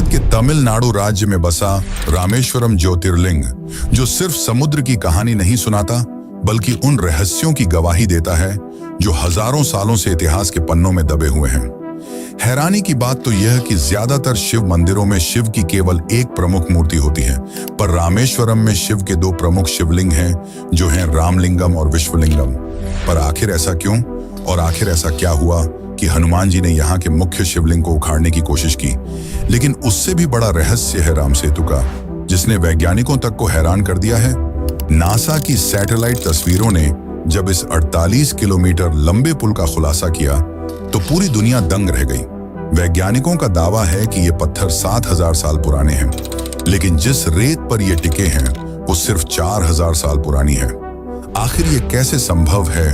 भारत के तमिलनाडु राज्य में बसा रामेश्वरम ज्योतिर्लिंग, जो सिर्फ समुद्र की कहानी नहीं सुनाता बल्कि उन रहस्यों की गवाही देता है जो हजारों सालों से इतिहास के पन्नों में दबे हुए हैं। हैरानी की बात तो यह कि ज्यादातर शिव मंदिरों में शिव की केवल एक प्रमुख मूर्ति होती है, पर रामेश्वरम में शिव के दो प्रमुख शिवलिंग हैं, जो हैं रामलिंगम और विश्वलिंगम। पर आखिर ऐसा क्यों, और आखिर ऐसा क्या हुआ कि हनुमान जी ने यहाँ के मुख्य शिवलिंग को उखाड़ने की कोशिश की। लेकिन उससे भी बड़ा रहस्य है राम सेतु का, जिसने वैज्ञानिकों तक को हैरान कर दिया है। नासा की सैटेलाइट तस्वीरों ने जब इस 48 किलोमीटर लंबे पुल का खुलासा किया तो पूरी दुनिया दंग रह गई। वैज्ञानिकों का दावा है कि ये पत्थर 7000 साल पुराने हैं, लेकिन जिस रेत पर ये टिके हैं वो सिर्फ 4000 साल पुरानी है। आखिर ये कैसे संभव है?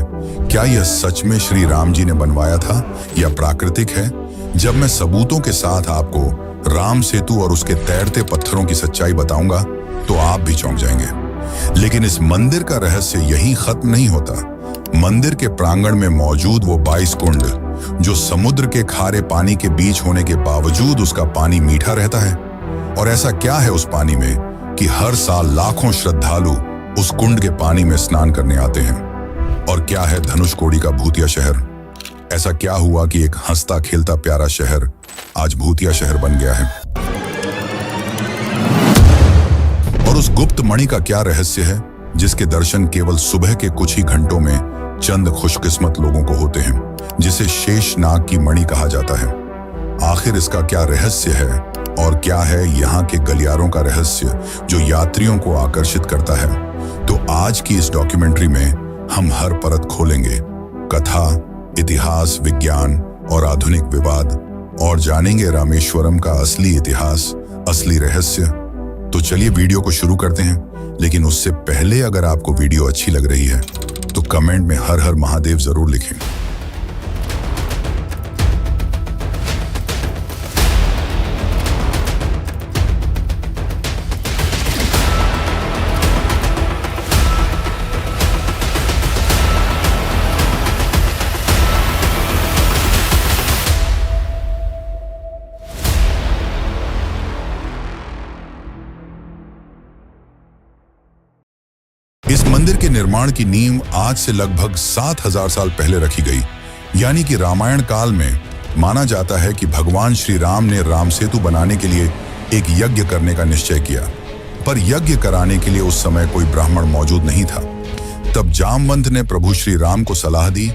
क्या यह सच में श्री राम जी ने बनवाया था या प्राकृतिक है? जब मैं सबूतों के साथ आपको राम सेतु और उसके तैरते पत्थरों की सच्चाई बताऊंगा तो आप भी चौंक जाएंगे। लेकिन इस मंदिर का रहस्य यहीं खत्म नहीं होता। मंदिर के प्रांगण में मौजूद वो 22 कुंड, जो समुद्र के खारे पानी के बीच होने के बावजूद उसका पानी मीठा रहता है। और ऐसा क्या है उस पानी में कि हर साल लाखों श्रद्धालु उस कुंड के पानी में स्नान करने आते हैं? और क्या है धनुषकोडी का भूतिया शहर? ऐसा क्या हुआ कि एक हंसता खेलता प्यारा शहर आज भूतिया शहर बन गया है? और उस गुप्त मणि का क्या रहस्य है, जिसके दर्शन केवल सुबह के कुछ ही घंटों में चंद खुशकिस्मत लोगों को होते हैं, जिसे शेषनाग की मणि कहा जाता है? आखिर इसका क्या रहस्य है, और क्या है यहाँ के गलियारों का रहस्य जो यात्रियों को आकर्षित करता है? तो आज की इस डॉक्यूमेंट्री में हम हर परत खोलेंगे, कथा, इतिहास, विज्ञान और आधुनिक विवाद, और जानेंगे रामेश्वरम का असली इतिहास, असली रहस्य। तो चलिए वीडियो को शुरू करते हैं। लेकिन उससे पहले अगर आपको वीडियो अच्छी लग रही है तो कमेंट में हर हर महादेव जरूर लिखें। इस मंदिर के निर्माण की नींव आज से लगभग 7000 साल पहले रखी गई, यानी कि रामायण काल में। माना जाता है कि भगवान श्री राम ने राम सेतु बनाने के लिए एक यज्ञ करने का निश्चय किया, पर यज्ञ कराने के लिए उस समय कोई ब्राह्मण मौजूद नहीं था। तब जामवंत ने प्रभु श्री राम को सलाह दी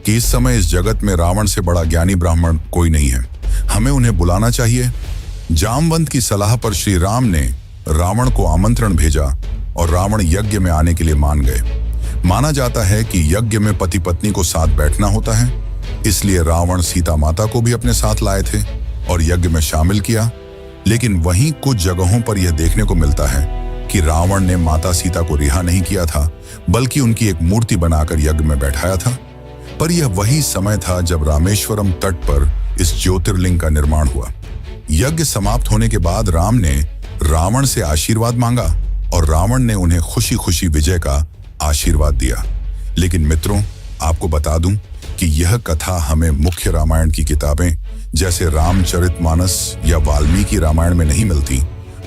कि इस समय इस जगत में रावण से बड़ा ज्ञानी ब्राह्मण कोई नहीं है, हमें उन्हें बुलाना चाहिए। जामवंत की सलाह पर श्री राम ने रावण को आमंत्रण भेजा और रावण यज्ञ में आने के लिए मान गए। माना जाता है कि यज्ञ में पति पत्नी को साथ बैठना होता है, इसलिए रावण सीता माता को भी अपने साथ लाए थे और यज्ञ में शामिल किया। लेकिन वहीं कुछ जगहों पर यह देखने को मिलता है कि रावण ने माता सीता को रिहा नहीं किया था, बल्कि उनकी एक मूर्ति बनाकर यज्ञ में बैठाया था। पर यह वही समय था जब रामेश्वरम तट पर इस ज्योतिर्लिंग का निर्माण हुआ। यज्ञ समाप्त होने के बाद राम ने रावण से आशीर्वाद मांगा और रावण ने उन्हें खुशी खुशी विजय का आशीर्वाद दिया। लेकिन मित्रों, आपको बता दूं कि यह कथा हमें मुख्य रामायण की किताबें जैसे रामचरितमानस या वाल्मीकि रामायण में नहीं मिलती,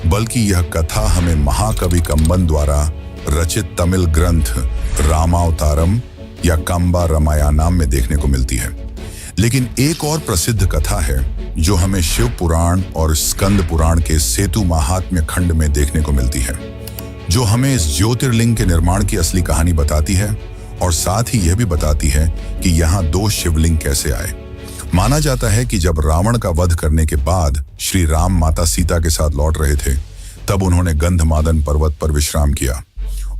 बल्कि यह कथा हमें महाकवि कंबन द्वारा रचित तमिल ग्रंथ रामावतारम या कंबा रामायणम में देखने को मिलती है। लेकिन एक और प्रसिद्ध कथा है जो हमें शिव पुराण और स्कंद पुराण के सेतु महात्म्य खंड में देखने को मिलती है, जो हमें इस ज्योतिर्लिंग के निर्माण की असली कहानी बताती है और साथ ही यह भी बताती है कि यहाँ दो शिवलिंग कैसे आए। माना जाता है कि जब रावण का वध करने के बाद श्री राम माता सीता के साथ लौट रहे थे, तब उन्होंने गंधमादन पर्वत पर विश्राम किया।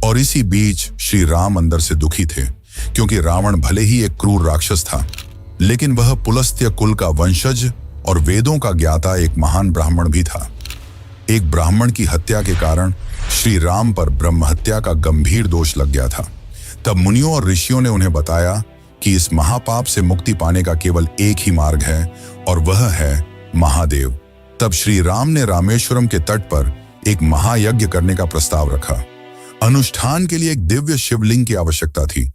और इसी बीच श्री राम अंदर से दुखी थे, क्योंकि रावण भले ही एक क्रूर राक्षस था, लेकिन वह पुलस्त्य कुल का वंशज और वेदों का ज्ञाता एक महान ब्राह्मण भी था। एक ब्राह्मण की हत्या के कारण श्री राम पर ब्रह्महत्या का गंभीर दोष लग गया था। तब मुनियों और ऋषियों ने उन्हें बताया कि इस महापाप से मुक्ति पाने का केवल एक ही मार्ग है, और वह है महादेव। तब श्री राम ने रामेश्वरम के तट पर एक महायज्ञ करने का प्रस्ताव रखा। अनुष्ठान के लिए एक दिव्य शिवलिंग की आवश्यकता थी,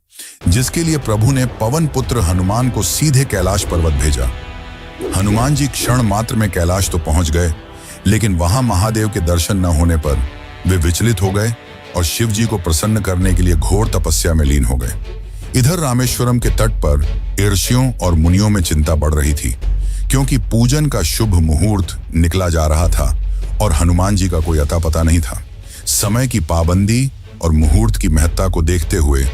जिसके लिए प्रभु ने पवन पुत्र हनुमान को सीधे कैलाश पर्वत भेजा। हनुमान जी क्षण मात्र में कैलाश तो पहुंच गए, लेकिन वहां महादेव के दर्शन न होने पर वे विचलित हो गए और शिव जी को प्रसन्न करने के लिए घोर तपस्या में लीन हो गए। इधर रामेश्वरम के तट पर ऋषियों और मुनियों में चिंता बढ़ रही थी, क्योंकि पूजन का शुभ मुहूर्त निकला जा रहा था और हनुमान जी का कोई अता पता नहीं था। समय की पाबंदी और मुहूर्त की महत्ता को देखते हुए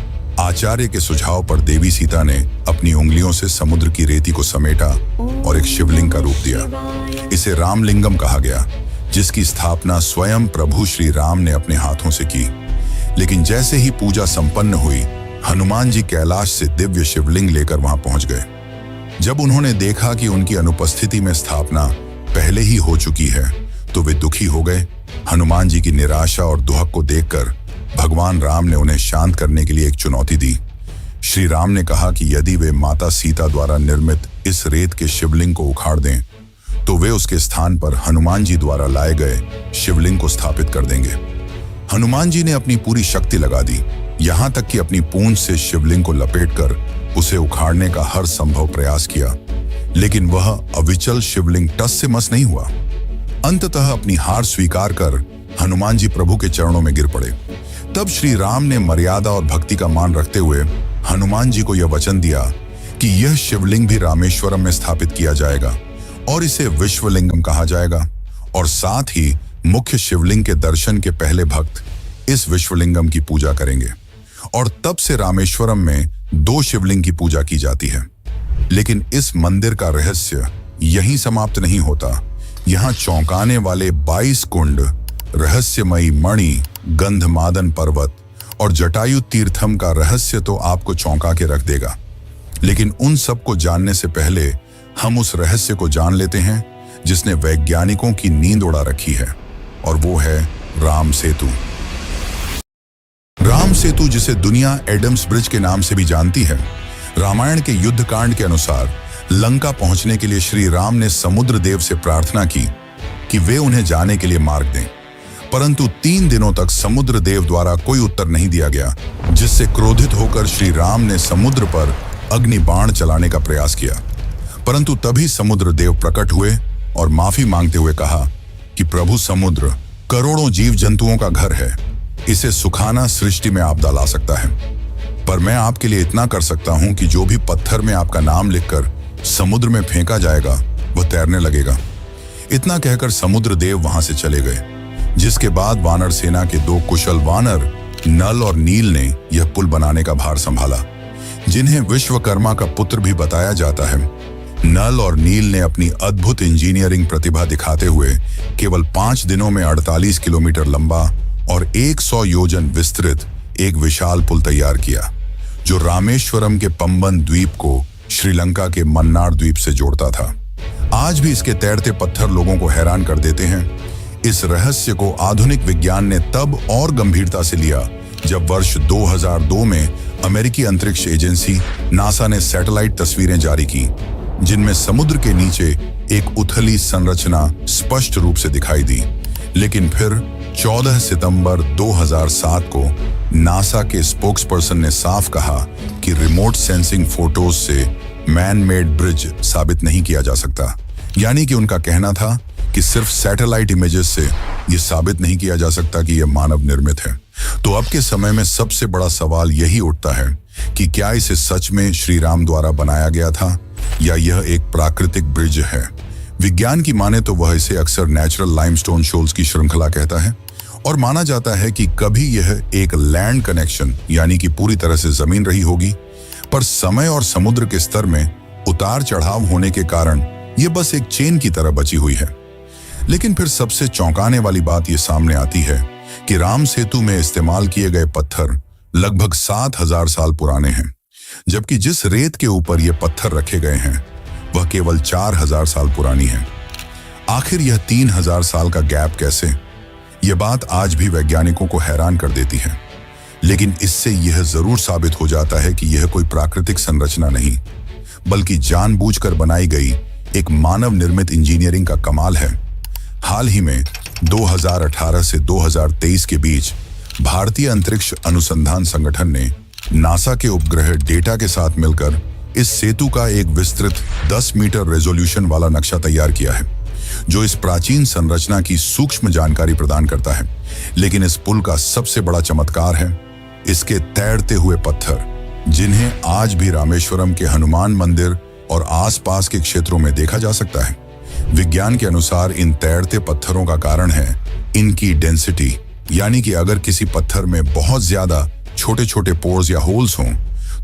आचार्य के सुझाव पर देवी सीता ने अपनी उंगलियों से समुद्र की रेती को समेटा और एक शिवलिंग का रूप दिया। इसे रामलिंगम कहा गया, जिसकी स्थापना स्वयं प्रभु श्री राम ने अपने हाथों से की। लेकिन जैसे ही पूजा संपन्न हुई, हनुमान जी कैलाश से दिव्य शिवलिंग लेकर वहां पहुंच गए। जब उन्होंने देखा कि उनकी अनुपस्थिति में स्थापना पहले ही हो चुकी है, तो वे दुखी हो गए। हनुमान जी की निराशा और दुहक को देखकर भगवान राम ने उन्हें शांत करने के लिए एक चुनौती दी। श्री राम ने कहा कि यदि वे माता सीता द्वारा निर्मित इस रेत के शिवलिंग को उखाड़ दें, तो वे उसके स्थान पर हनुमान जी द्वारा लाए गए शिवलिंग को स्थापित कर देंगे। हनुमान जी ने अपनी पूरी शक्ति लगा दी, यहाँ तक कि अपनी पूंछ से शिवलिंग को लपेटकर उसे उखाड़ने का हर संभव प्रयास किया, लेकिन वह अविचल शिवलिंग टस से मस नहीं हुआ। अंततः अपनी हार स्वीकार कर हनुमान जी प्रभु के चरणों में गिर पड़े। तब श्री राम ने मर्यादा और भक्ति का मान रखते हुए हनुमान जी को यह वचन दिया कि यह शिवलिंग भी रामेश्वरम में स्थापित किया जाएगा और इसे विश्वलिंगम कहा जाएगा, और साथ ही मुख्य शिवलिंग के दर्शन के पहले भक्त इस विश्वलिंगम की पूजा करेंगे। और तब से रामेश्वरम में 2 शिवलिंग की पूजा की जाती है। लेकिन इस मंदिर का रहस्य यहीं समाप्त नहीं होता। यहाँ चौंकाने वाले 22 कुंड, रहस्यमयी मणि, गंधमादन पर्वत और जटायु तीर्थम का रहस्य तो आपको चौंका के रख देगा। लेकिन उन सब को जानने से पहले हम उस रहस्य को जान लेते हैं जिसने वैज्ञानिकों की नींद उड़ा रखी है, और वो है राम सेतु। राम सेतु, जिसे दुनिया एडम्स ब्रिज के नाम से भी जानती है, रामायण के युद्ध कांड के अनुसार लंका पहुंचने के लिए श्री राम ने समुद्र देव से प्रार्थना की कि वे उन्हें जाने के लिए मार्ग दें। परंतु 3 दिनों तक समुद्र देव द्वारा कोई उत्तर नहीं दिया गया, जिससे क्रोधित होकर श्री राम ने समुद्र पर अग्नि बाण चलाने का प्रयास किया। परंतु तभी समुद्र देव प्रकट हुए और माफी मांगते हुए कहा कि प्रभु समुद्र करोड़ों जीव जंतुओं का घर है, इसे सुखाना सृष्टि में आपदा ला सकता है, पर मैं आपके लिए इतना कर सकता हूं कि जो भी पत्थर में आपका नाम लिखकर समुद्र में फेंका जाएगा वह तैरने लगेगा। इतना कहकर समुद्र देव वहां से चले गए, जिसके बाद वानर सेना के 2 कुशल वानर नल और नील ने यह पुल बनाने का भार संभाला, जिन्हें विश्वकर्मा का पुत्र भी बताया जाता है। नल और नील ने अपनी अद्भुत इंजीनियरिंग प्रतिभा दिखाते हुए केवल 5 दिनों में 48 किलोमीटर लंबा और 100 योजन विस्तृत एक विशाल पुल तैयार किया, जो रामेश्वरम के पंबन द्वीप को श्रीलंका के मन्नार द्वीप से जोड़ता था। आज भी इसके तैरते पत्थर लोगों को हैरान कर देते हैं। इस रहस्य को आधुनिक विज्ञान ने तब और गंभीरता से लिया जब वर्ष 2002 में अमेरिकी अंतरिक्ष एजेंसी नासा ने सैटेलाइट तस्वीरें जारी की, जिनमें समुद्र के नीचे एक उथली संरचना स्पष्ट रूप से दिखाई दी। लेकिन फिर 14 सितंबर 2007 को नासा के स्पोक्सपर्सन ने साफ कहा कि रिमोट सेंसिंग फोटोज से मैन मेड ब्रिज साबित नहीं किया जा सकता। यानी कि उनका कहना था कि सिर्फ सैटेलाइट इमेजेस से यह साबित नहीं किया जा सकता कि यह मानव निर्मित है। तो अब के समय में सबसे बड़ा सवाल यही उठता है कि क्या इसे सच में श्री राम द्वारा बनाया गया था या यह एक प्राकृतिक ब्रिज है। विज्ञान की माने तो वह इसे अक्सर नेचुरल लाइमस्टोन शोल्स की श्रृंखला कहता है, और माना जाता है कि कभी यह एक लैंड कनेक्शन यानी कि पूरी तरह से जमीन रही होगी, पर समय और समुद्र के स्तर में उतार चढ़ाव होने के कारण यह बस एक चेन की तरह बची हुई है। लेकिन फिर सबसे चौंकाने वाली बात यह सामने आती है कि राम सेतु में इस्तेमाल किए गए पत्थर लगभग 7000 साल पुराने हैं, जबकि जिस रेत के ऊपर ये पत्थर रखे गए हैं वह केवल 4000 साल पुरानी है। आखिर यह 3000 साल का गैप कैसे? यह बात आज भी वैज्ञानिकों को हैरान कर देती है। लेकिन इससे यह जरूर साबित हो जाता है कि यह कोई प्राकृतिक संरचना नहीं, बल्कि जानबूझकर बनाई गई एक मानव निर्मित इंजीनियरिंग का कमाल है। हाल ही में 2018 से 2023 के बीच भारतीय अंतरिक्ष अनुसंधान संगठन ने नासा के उपग्रह डेटा के साथ मिलकर इस सेतु का एक विस्तृत 10 मीटर रेजोल्यूशन वाला नक्शा तैयार किया है, जो इस प्राचीन संरचना की सूक्ष्म जानकारी प्रदान करता है। लेकिन इस पुल का सबसे बड़ा चमत्कार है इसके तैरते हुए पत्थर, जिन्हें आज भी रामेश्वरम के हनुमान मंदिर और आसपास के क्षेत्रों में देखा जा सकता है। विज्ञान के अनुसार इन तैरते पत्थरों का कारण है इनकी डेंसिटी, यानी कि अगर किसी पत्थर में बहुत ज्यादा छोटे छोटे पोर्स या होल्स हों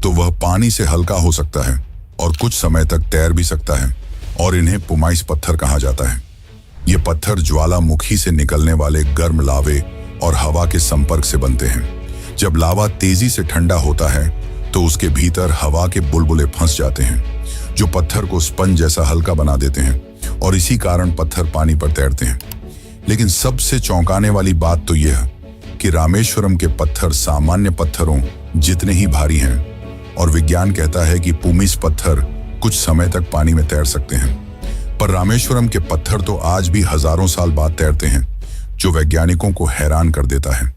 तो वह पानी से हल्का हो सकता है और कुछ समय तक तैर भी सकता है, और इन्हें पुमाइस पत्थर कहा जाता है। ये पत्थर ज्वालामुखी से निकलने वाले गर्म लावे और हवा के संपर्क से बनते हैं। जब लावा तेजी से ठंडा होता है तो उसके भीतर हवा के बुलबुले फंस जाते हैं, जो पत्थर को स्पंज जैसा हल्का बना देते हैं, और इसी कारण पत्थर पानी पर तैरते हैं। लेकिन सबसे चौंकाने वाली बात तो यह कि रामेश्वरम के पत्थर सामान्य पत्थरों जितने ही भारी हैं, और विज्ञान कहता है कि पुमिस पत्थर कुछ समय तक पानी में तैर सकते हैं। पर रामेश्वरम के पत्थर तो आज भी हजारों साल बाद तैरते हैं, जो वैज्ञानिकों को हैरान कर देता है।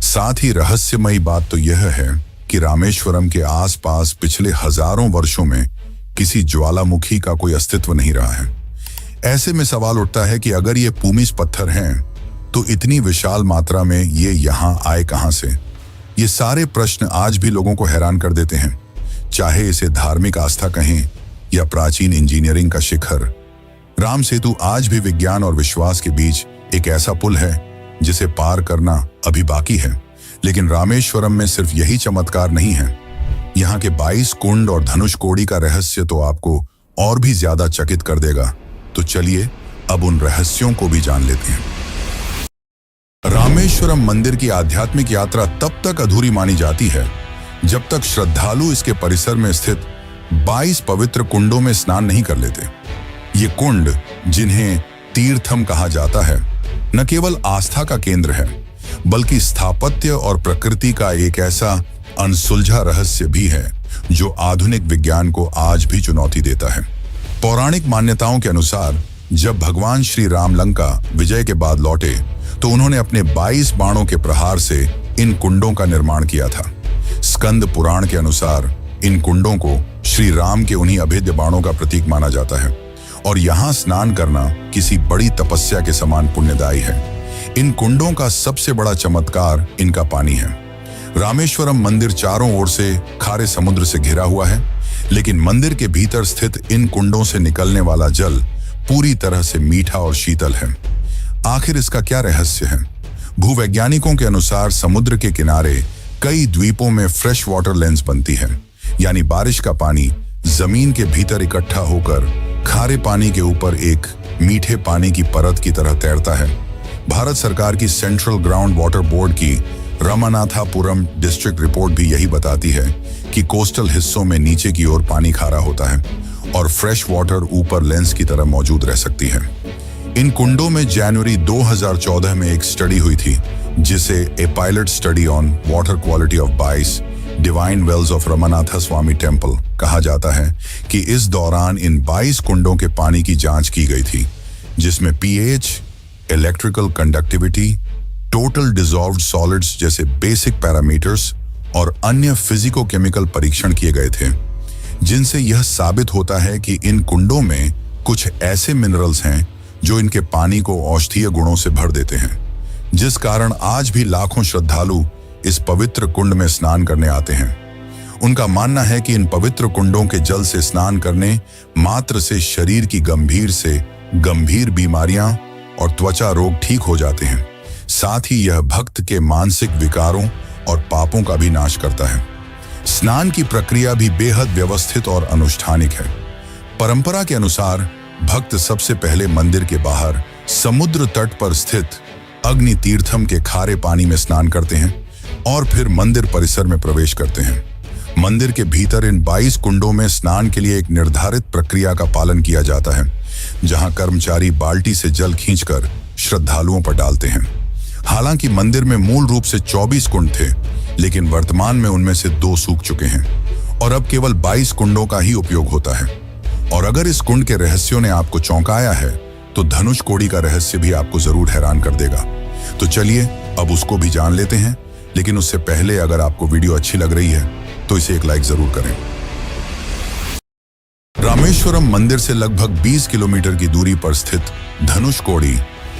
साथ ही रहस्यमयी बात तो यह है कि रामेश्वरम के आसपास पिछले हजारों वर्षों में किसी ज्वालामुखी का कोई अस्तित्व नहीं रहा है। ऐसे में सवाल उठता है कि अगर ये पुमिस पत्थर हैं तो इतनी विशाल मात्रा में ये यहाँ आए कहां से। ये सारे प्रश्न आज भी लोगों को हैरान कर देते हैं, चाहे इसे धार्मिक आस्था कहें या प्राचीन इंजीनियरिंग का शिखर। राम सेतु आज भी विज्ञान और विश्वास के बीच एक ऐसा पुल है जिसे पार करना अभी बाकी है। लेकिन रामेश्वरम में सिर्फ यही चमत्कार नहीं है, यहाँ के 22 कुंड और धनुषकोडी का रहस्य तो आपको और भी ज्यादा चकित कर देगा। तो चलिए अब उन रहस्यों को भी जान लेते हैं। रामेश्वरम मंदिर की आध्यात्मिक यात्रा तब तक अधूरी मानी जाती है जब तक श्रद्धालु इसके परिसर में स्थित 22 पवित्र कुंडों में स्नान नहीं कर लेते। ये कुंड, जिन्हें तीर्थम कहा जाता है, न केवल आस्था का केंद्र है बल्कि स्थापत्य और प्रकृति का एक ऐसा अनसुलझा रहस्य भी है जो आधुनिक विज्ञान को आज भी चुनौती देता है। पौराणिक मान्यताओं के अनुसार जब भगवान श्री राम लंका विजय के बाद लौटे तो उन्होंने अपने 22 बाणों के प्रहार से इन कुंडों का निर्माण किया था। स्कंद पुराण के अनुसार इन कुंडों को श्री राम के उन्हीं अभेद्य बाणों का प्रतीक माना जाता है, और यहाँ स्नान करना किसी बड़ी तपस्या के समान पुण्यदायी है। इन कुंडों का सबसे बड़ा चमत्कार इनका पानी है। रामेश्वरम मंदिर चारों ओर से खारे समुद्र से घिरा हुआ है, लेकिन मंदिर के भीतर स्थित इन कुंडों से निकलने वाला जल पूरी तरह से मीठा और शीतल है। आखिर इसका क्या रहस्य है? भूवैज्ञानिकों के अनुसार समुद्र के किनारे कई द्वीपों में फ्रेश वाटर लेंस बनती है, यानी बारिश का पानी जमीन के भीतर इकट्ठा होकर खारे पानी के ऊपर एक मीठे पानी की परत की तरह तैरता है। भारत सरकार की सेंट्रल ग्राउंड वाटर बोर्ड की रामनाथापुरम डिस्ट्रिक्ट रिपोर्ट भी यही बताती है कि कोस्टल हिस्सों में नीचे की ओर पानी खारा होता है और फ्रेश वाटर ऊपर लेंस की तरह मौजूद रह सकती है। इन कुंडों में जनवरी 2014 में एक स्टडी हुई थी जिसे a pilot study on water quality of 22 divine wells of Ramanatha Swamy temple कहा जाता है कि इस दौरान इन 22 कुंडों के पानी की जांच की गई थी, जिसमें pH, electrical conductivity, total dissolved solids जैसे बेसिक पैरामीटर्स और अन्य फिजिको-केमिकल परीक्षण किए गए थे, जिनसे यह साबित होता है कि इन कुंडों में कुछ ऐसे मिनरल्स हैं जो इनके पानी को औषधीय गुणों से भर देते हैं, जिस कारण आज भी लाखों श्रद्धालु इस पवित्र कुंड में स्नान करने आते हैं। उनका मानना है कि इन पवित्र कुंडों के जल से स्नान करने मात्र से शरीर की गंभीर से गंभीर बीमारियां और त्वचा रोग ठीक हो जाते हैं। साथ ही यह भक्त के मानसिक विकारों और पापों का भी नाश करता है। स्नान की प्रक्रिया भी बेहद व्यवस्थित और अनुष्ठानिक है। परंपरा के अनुसार भक्त सबसे पहले मंदिर के बाहर समुद्र तट पर स्थित अग्नि तीर्थम के खारे पानी में स्नान करते हैं और फिर मंदिर परिसर में प्रवेश करते हैं। मंदिर के भीतर इन 22 कुंडों में स्नान के लिए एक निर्धारित प्रक्रिया का पालन किया जाता है, जहां कर्मचारी बाल्टी से जल खींचकर श्रद्धालुओं पर डालते हैं। हालांकि मंदिर में मूल रूप से 24 कुंड थे, लेकिन वर्तमान में उनमें से 2 सूख चुके हैं और अब केवल 22 कुंडों का ही उपयोग होता है। और अगर इस कुंड के रहस्यों ने आपको चौंकाया है तो धनुषकोडी का रहस्य भी आपको जरूर हैरान कर देगा। तो चलिए अब उसको भी जान लेते हैं, लेकिन उससे पहले अगर आपको वीडियो अच्छी लग रही है तो इसे एक लाइक जरूर करें। रामेश्वर रामेश्वरम मंदिर से लगभग 20 किलोमीटर की दूरी पर स्थित धनुषकोडी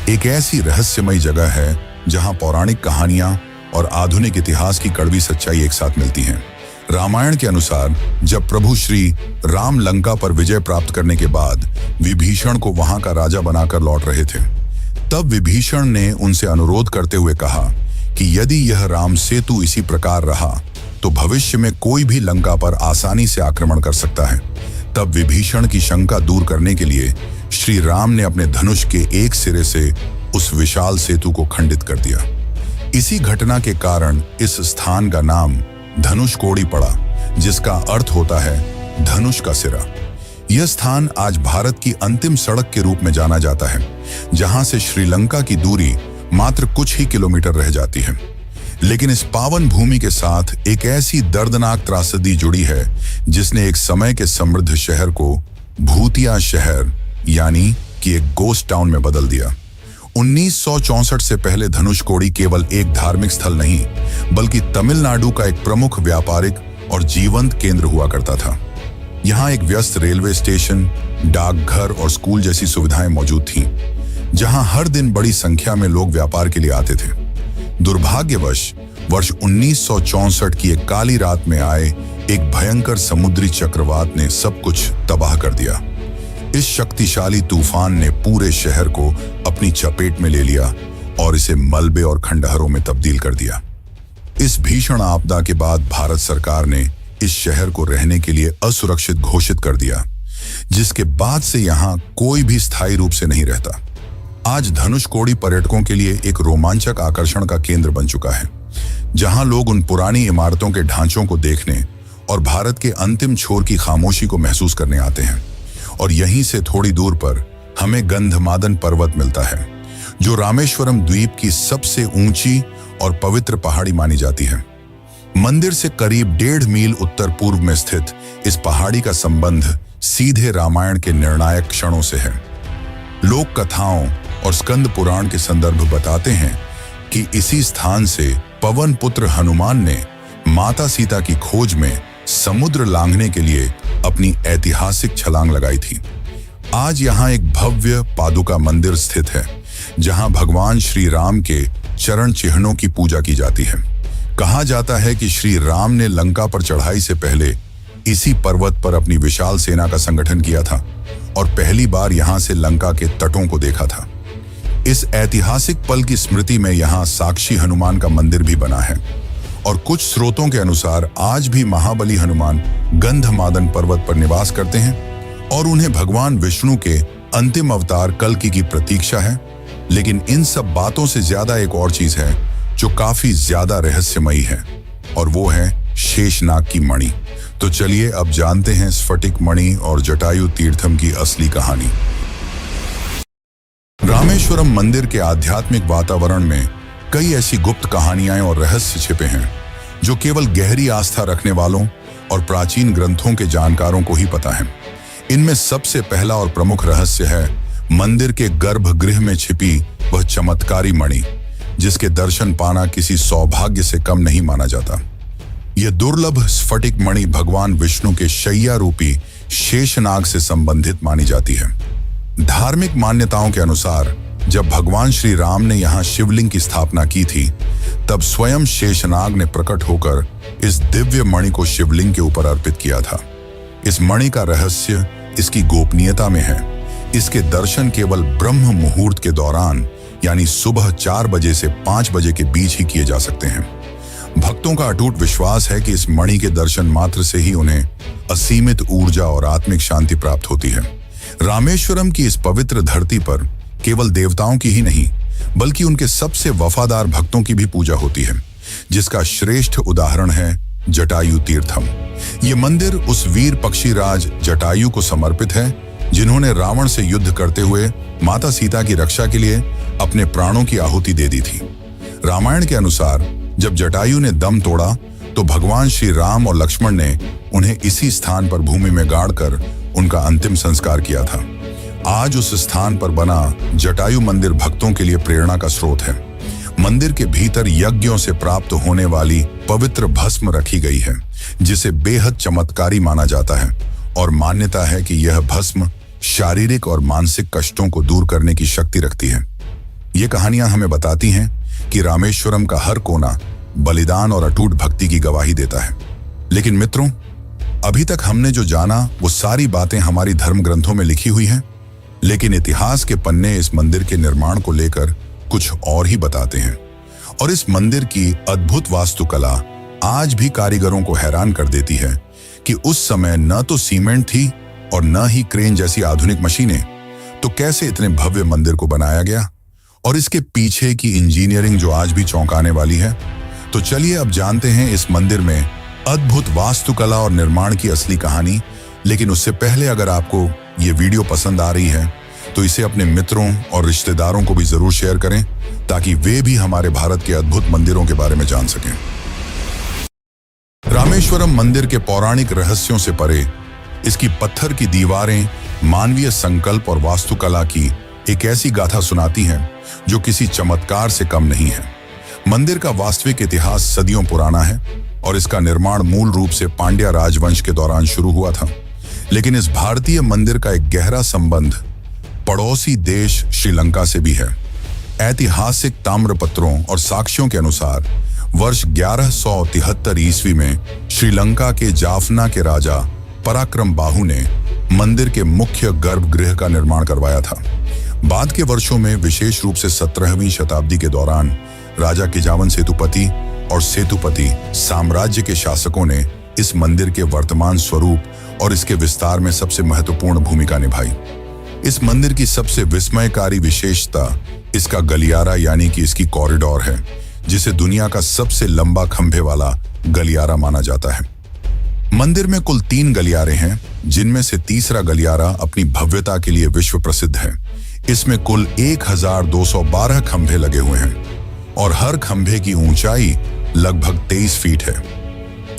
एक ऐसी रहस्यमयी जगह है जहां पौराणिक कहानियां और आधुनिक इतिहास की कड़वी सच्चाई एक साथ मिलती हैं। रामायण के अनुसार जब प्रभु श्री राम लंका पर विजय प्राप्त करने के बाद विभीषण को वहां का राजा बनाकर लौट रहे थे, तब विभीषण ने उनसे अनुरोध करते हुए कहा कि यदि यह राम सेतु इसी प्रकार रहा तो भविष्य में कोई भी लंका पर आसानी से आक्रमण कर सकता है। तब विभीषण की शंका दूर करने के लिए श्री राम ने अपने धनुष के एक सिरे से उस विशाल सेतु को खंडित कर दिया। इसी घटना के कारण इस स्थान का नाम धनुषकोडी पड़ा, जिसका अर्थ होता है धनुष का सिरा। यह स्थान आज भारत की अंतिम सड़क के रूप में जाना जाता है, जहां से श्रीलंका की दूरी मात्र कुछ ही किलोमीटर रह जाती है। लेकिन इस पावन भूमि के साथ एक ऐसी दर्दनाक त्रासदी जुड़ी है जिसने एक समय के समृद्ध शहर को भूतिया शहर यानी कि एक गोस्ट टाउन में बदल दिया। 1964 से पहले धनुषकोडी केवल एक धार्मिक स्थल नहीं बल्कि तमिलनाडु का एक प्रमुख व्यापारिक और जीवंत केंद्र हुआ करता था। यहाँ एक व्यस्त रेलवे स्टेशन, डाकघर और स्कूल जैसी सुविधाएं मौजूद थीं, जहां हर दिन बड़ी संख्या में लोग व्यापार के लिए आते थे। दुर्भाग्यवश वर्ष 1964 की एक काली रात में आए एक भयंकर समुद्री चक्रवात ने सब कुछ तबाह कर दिया। इस शक्तिशाली तूफान ने पूरे शहर को अपनी चपेट में ले लिया और इसे मलबे और खंडहरों में तब्दील कर दिया। इस भीषण आपदा के बाद भारत सरकार ने इस शहर को रहने के लिए असुरक्षित घोषित कर दिया, जिसके बाद से यहाँ कोई भी स्थायी रूप से नहीं रहता। आज धनुषकोडी पर्यटकों के लिए एक रोमांचक आकर्षण का केंद्र बन चुका है, जहां लोग उन पुरानी इमारतों के ढांचों को देखने और भारत के अंतिम छोर की खामोशी को महसूस करने आते हैं। और यहीं से थोड़ी दूर पर हमें गंधमादन पर्वत मिलता है, जो रामेश्वरम द्वीप की सबसे ऊंची और पवित्र पहाड़ी मानी जाती है। मंदिर से करीब 1.5 मील उत्तर पूर्व में स्थित इस पहाड़ी का संबंध सीधे रामायण के निर्णायक क्षणों से है। लोक कथाओं और स्कंद पुराण के संदर्भ बताते हैं कि इसी स्थान से पवन पुत्र हनुमान ने माता सीता की खोज में समुद्र लांघने के लिए अपनी ऐतिहासिक छलांग लगाई थी। आज यहाँ एक भव्य पादुका मंदिर स्थित है, जहाँ भगवान श्री राम के चरण चिन्हों की पूजा की जाती है। कहा जाता है कि श्री राम ने लंका पर चढ़ाई से पहले इसी पर्वत पर अपनी विशाल सेना का संगठन किया था और पहली बार यहाँ से लंका के तटों को देखा था। इस ऐतिहासिक पल की स्मृति में यहाँ साक्षी हनुमान का मंदिर भी बना है और कुछ स्रोतों के अनुसार आज भी महाबली हनुमान गंधमादन पर्वत पर निवास करते हैं और उन्हें भगवान विष्णु के अंतिम अवतार कल्कि की प्रतीक्षा है। लेकिन इन सब बातों से ज्यादा एक और चीज है जो काफी ज्यादा रहस्यमयी है, और वो है शेषनाग की मणि। तो चलिए अब जानते हैं स्फटिक मणि और जटायु तीर्थम की असली कहानी। रामेश्वरम मंदिर के आध्यात्मिक वातावरण में कई ऐसी गुप्त कहानियां और रहस्य छिपे हैं जो केवल गहरी आस्था रखने वालों और प्राचीन ग्रंथों के जानकारों को ही पता है। इनमें सबसे पहला और प्रमुख रहस्य है मंदिर के गर्भगृह में छिपी वह चमत्कारी मणि, जिसके दर्शन पाना किसी सौभाग्य से कम नहीं माना जाता। यह दुर्लभ स्फटिक मणि भगवान विष्णु के शैया रूपी शेषनाग से संबंधित मानी जाती है। धार्मिक मान्यताओं के अनुसार जब भगवान श्री राम ने यहाँ शिवलिंग की स्थापना की थी, तब स्वयं शेषनाग ने प्रकट होकर इस दिव्य मणि को शिवलिंग के ऊपर अर्पित किया था। इस मणि का रहस्य इसकी गोपनीयता में है। इसके दर्शन केवल ब्रह्म मुहूर्त के दौरान यानी सुबह 4 बजे से 5 बजे के बीच ही किए जा सकते हैं। भक्तों का अटूट विश्वास है कि इस मणि के दर्शन मात्र से ही उन्हें असीमित ऊर्जा और आत्मिक शांति प्राप्त होती है। रामेश्वरम की इस पवित्र धरती पर केवल देवताओं की ही नहीं बल्कि उनके सबसे वफादार भक्तों की भी पूजा होती है, जिसका श्रेष्ठ उदाहरण है जटायु तीर्थम। ये मंदिर उस वीर पक्षीराज जटायु को समर्पित है जिन्होंने रावण से युद्ध करते हुए माता सीता की रक्षा के लिए अपने प्राणों की आहुति दे दी थी। रामायण के अनुसार जब जटायु ने दम तोड़ा तो भगवान श्री राम और लक्ष्मण ने उन्हें इसी स्थान पर भूमि में गाड़कर उनका अंतिम संस्कार किया था। आज उस स्थान पर बना जटायु मंदिर भक्तों के लिए प्रेरणा का स्रोत है। मंदिर के भीतर यज्ञों से प्राप्त होने वाली पवित्र भस्म रखी गई है, जिसे बेहद चमत्कारी माना जाता है और मान्यता है कि यह भस्म शारीरिक और मानसिक कष्टों को दूर करने की शक्ति रखती है। ये कहानियां हमें बताती हैं कि रामेश्वरम का हर कोना बलिदान और अटूट भक्ति की गवाही देता है। लेकिन मित्रों, अभी तक हमने जो जाना वो सारी बातें हमारी धर्म ग्रंथों में लिखी हुई हैं, लेकिन इतिहास के पन्ने इस मंदिर के निर्माण को लेकर कुछ और ही बताते हैं। और इस मंदिर की अद्भुत वास्तुकला आज भी कारीगरों को हैरान कर देती है कि उस समय न तो सीमेंट थी और न ही क्रेन जैसी आधुनिक मशीनें, तो कैसे इतने भव्य मंदिर को बनाया गया और इसके पीछे की इंजीनियरिंग जो आज भी चौंकाने वाली है। तो चलिए अब जानते हैं इस मंदिर में अद्भुत वास्तुकला और निर्माण की असली कहानी। लेकिन उससे पहले अगर आपको ये वीडियो पसंद आ रही है तो इसे अपने मित्रों और रिश्तेदारों को भी जरूर शेयर करें, ताकि वे भी हमारे भारत के अद्भुत मंदिरों के बारे में जान सकें। रामेश्वरम मंदिर के पौराणिक रहस्यों से परे इसकी पत्थर की दीवारें मानवीय संकल्प और वास्तुकला की एक ऐसी गाथा सुनाती हैं जो किसी चमत्कार से कम नहीं है। मंदिर का वास्तविक इतिहास सदियों पुराना है और इसका निर्माण मूल रूप से पांड्या राजवंश के दौरान शुरू हुआ था। लेकिन इस भारतीय मंदिर का एक गहरा संबंध पड़ोसी देश श्रीलंका से भी है। ऐतिहासिक ताम्रपत्रों और साक्ष्यों के अनुसार वर्ष 1173 ईस्वी में श्रीलंका के जाफना के राजा पराक्रम बाहु ने मंदिर के मुख्य गर्भगृह का निर्माण करवाया था। बाद के वर्षों में, विशेष रूप से 17वीं शताब्दी के दौरान, राजा किजावन सेतुपति और सेतुपति साम्राज्य के शासकों ने इस मंदिर के वर्तमान स्वरूप और इसके विस्तार में सबसे महत्वपूर्ण भूमिका निभाई। इस मंदिर की सबसे विस्मयकारी विशेषता इसका गलियारा यानी कि इसकी कॉरिडोर है, जिसे दुनिया का सबसे लंबा खंभे वाला गलियारा माना जाता है। मंदिर में कुल 3 गलियारे हैं, जिनमें से तीसरा गलियारा अपनी भव्यता के लिए विश्व प्रसिद्ध है। इसमें कुल 1212 खंभे लगे हुए हैं और हर खंभे की ऊंचाई लगभग 23 फीट है।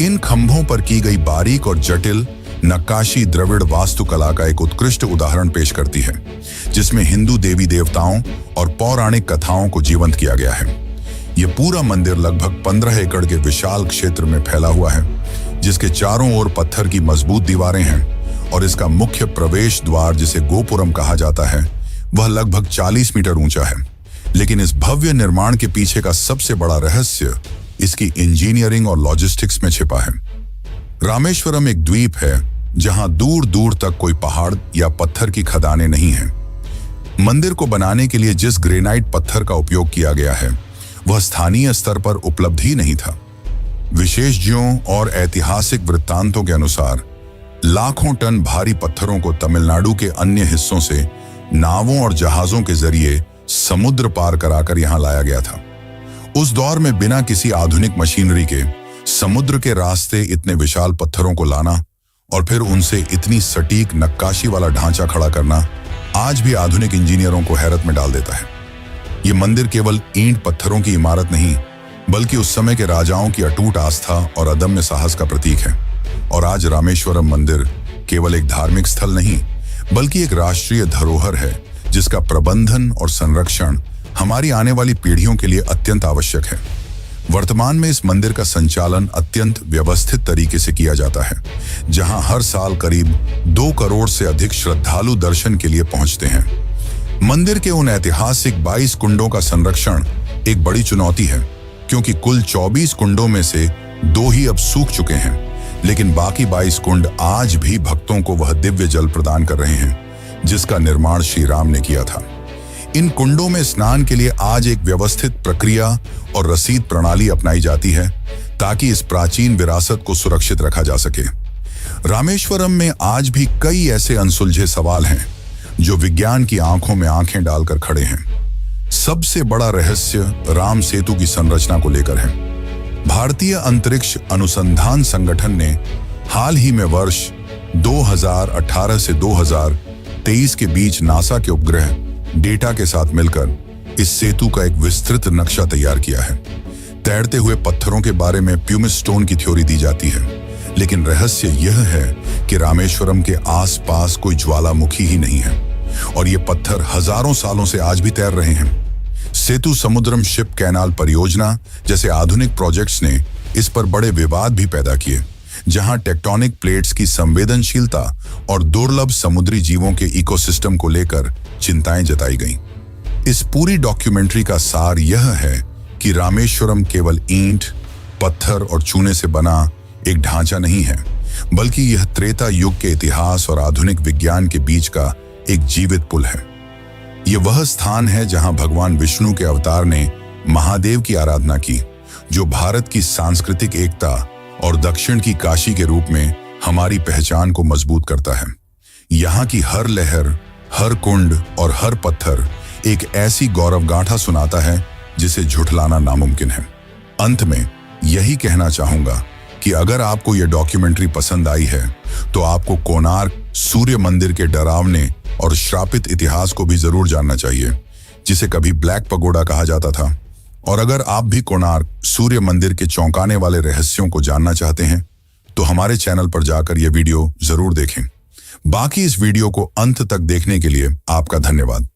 इन खंभों पर की गई बारीक और जटिल नक्काशी द्रविड़ वास्तुकला का एक उत्कृष्ट उदाहरण पेश करती है, जिसमें हिंदू देवी देवताओं और पौराणिक कथाओं को जीवंत किया गया है। यह पूरा मंदिर लगभग 15 एकड़ के विशाल क्षेत्र में फैला हुआ है, जिसके चारों ओर पत्थर की मजबूत दीवारें हैं और इसका मुख्य प्रवेश द्वार, जिसे गोपुरम कहा जाता है, वह लगभग 40 मीटर ऊंचा है। लेकिन इस भव्य निर्माण के पीछे का सबसे बड़ा रहस्य इसकी इंजीनियरिंग और लॉजिस्टिक्स में छिपा है। रामेश्वरम एक द्वीप है जहां दूर दूर तक कोई पहाड़ या पत्थर की खदानें नहीं हैं। मंदिर को बनाने के लिए जिस ग्रेनाइट पत्थर का उपयोग किया गया है वह स्थानीय स्तर पर उपलब्ध ही नहीं था। विशेषज्ञों और ऐतिहासिक वृत्तांतों के अनुसार लाखों टन भारी पत्थरों को तमिलनाडु के अन्य हिस्सों से नावों और जहाजों के जरिए समुद्र पार कराकर यहां लाया गया था। उस दौर में बिना किसी आधुनिक मशीनरी के समुद्र के रास्ते इतने विशाल पत्थरों को लाना और फिर उनसे इतनी सटीक नक्काशी वाला ढांचा खड़ा करना आज भी आधुनिक इंजीनियरों को हैरत में डाल देता है। ये मंदिर केवल ईंट पत्थरों की इमारत नहीं, बल्कि उस समय के राजाओं की अटूट आस्था और अदम्य साहस का प्रतीक है। और आज रामेश्वरम मंदिर केवल एक धार्मिक स्थल नहीं, बल्कि एक राष्ट्रीय धरोहर है, जिसका प्रबंधन और संरक्षण हमारी आने वाली पीढ़ियों के लिए अत्यंत आवश्यक है। वर्तमान में इस मंदिर का संचालन अत्यंत व्यवस्थित तरीके से किया जाता है, जहां हर साल करीब 2 करोड़ से अधिक श्रद्धालु दर्शन के लिए पहुंचते हैं। मंदिर के उन ऐतिहासिक 22 कुंडों का संरक्षण एक बड़ी चुनौती है, क्योंकि कुल 24 कुंडों में से 2 ही अब सूख चुके हैं, लेकिन बाकी 22 कुंड आज भी भक्तों को वह दिव्य जल प्रदान कर रहे हैं जिसका निर्माण श्री राम ने किया था। इन कुंडों में स्नान के लिए आज एक व्यवस्थित प्रक्रिया और रसीद प्रणाली अपनाई जाती है, ताकि इस प्राचीन विरासत को सुरक्षित रखा जा सके। रामेश्वरम में आज भी कई ऐसे अनसुलझे सवाल हैं जो विज्ञान की आंखों में आंखें डालकर खड़े हैं। सबसे बड़ा रहस्य राम सेतु की संरचना को लेकर है। भारतीय अंतरिक्ष अनुसंधान संगठन ने हाल ही में वर्ष 2018 से 2023 के बीच नासा के उपग्रह डेटा के साथ मिलकर इस सेतु का एक विस्तृत नक्शा तैयार किया है। तैरते हुए पत्थरों के बारे में प्यूमिस स्टोन की थ्योरी दी जाती है, लेकिन रहस्य यह है कि रामेश्वरम के आसपास कोई ज्वालामुखी ही नहीं है और ये पत्थर हजारों सालों से आज भी तैर रहे हैं। सेतु समुद्रम शिप कैनाल परियोजना जैसे आधुनिक प्रोजेक्ट्स ने इस पर बड़े विवाद भी पैदा किए, जहां टेक्टोनिक प्लेट्स की संवेदनशीलता और दुर्लभ समुद्री जीवों के इकोसिस्टम को लेकर चिंताएं जताई गईं। इस पूरी डॉक्यूमेंट्री का सार यह है कि रामेश्वरम केवल ईंट, पत्थर और चूने से बना एक ढांचा नहीं है, बल्कि यह त्रेता युग के इतिहास और आधुनिक विज्ञान के बीच का एक जीवित पुल है। यह वह स्थान है जहां भगवान विष्णु के अवतार ने महादेव की आराधना की, जो भारत की सांस्कृतिक एकता और दक्षिण की काशी के रूप में हमारी पहचान को मजबूत करता है। यहाँ की हर लहर, हर कुंड और हर पत्थर एक ऐसी गौरवगाथा सुनाता है जिसे झुठलाना नामुमकिन है। अंत में यही कहना चाहूंगा कि अगर आपको यह डॉक्यूमेंट्री पसंद आई है तो आपको कोणार्क सूर्य मंदिर के डरावने और श्रापित इतिहास को भी जरूर जानना चाहिए, जिसे कभी ब्लैक पगोडा कहा जाता था। और अगर आप भी कोणार्क सूर्य मंदिर के चौंकाने वाले रहस्यों को जानना चाहते हैं तो हमारे चैनल पर जाकर यह वीडियो जरूर देखें। बाकी इस वीडियो को अंत तक देखने के लिए आपका धन्यवाद।